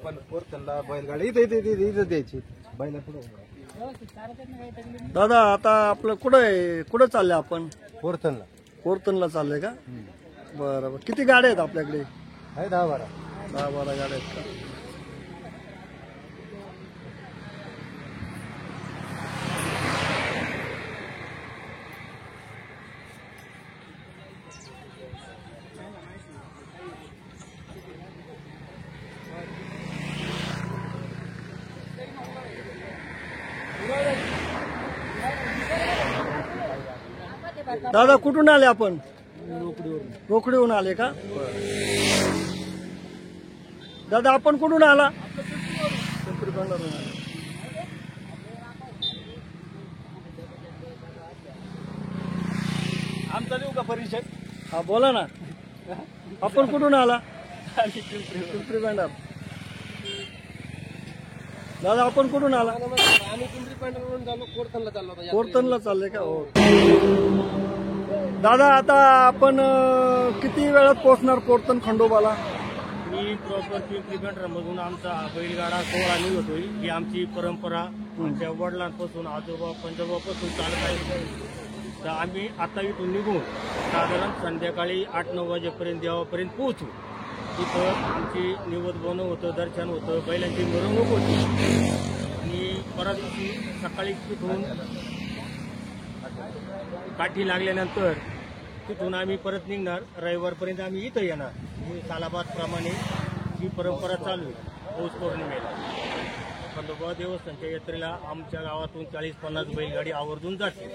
पण पोरतनला बैलगाडी इथं द्यायची बैला पुढे. दादा आता आपलं कुठं चाललंय आपण? पोरतनला. कोरतनला चाललंय का? बरं बरं. किती गाड्या आहेत आपल्याकडे? आहे 10-12. 10-12 गाड्या आहेत का? दादा कुठून आले आपण? रोकडीहून आले का? दादा आपण कुठून आला? आमचा देऊ का परिचय? हा बोला ना. आपण कुठून आला? पिंपरी बंडार. दादा आपण कुठून आला? आम्ही पिंपरी बंडारवरून चाललो, कोरतनला चाललो. कोरतनला चालले का? हो. दादा आता आपण किती वेळात पोहोचणार कोरतन खंडोबाला? मी प्रॉपर पिंपरी बंडारमधून आमचा बैलगाडा सोहळा निघतोय. ही आमची परंपरा आमच्या वडिलांपासून आजोबा पंजोबापासून चालत आहे. तर आम्ही आता इथून निघून साधारण संध्याकाळी 8-9 वाजेपर्यंत देवापर्यंत पोहोचू. तिथं आमची निवद बनव होतं, दर्शन होतं, बैलांची मिरवणूक होती आणि परत दिवशी सकाळी तिथून काठी लागल्यानंतर तिथून आम्ही परत निघणार. रविवारपर्यंत आम्ही इथं येणार. सालाबादप्रमाणे ही परंपरा चालू आहे. पौष पौर्णिमेला खंडोबा देवस्थानच्या यात्रेला आमच्या गावातून 40-50 बैलगाडी आवर्जून जाते.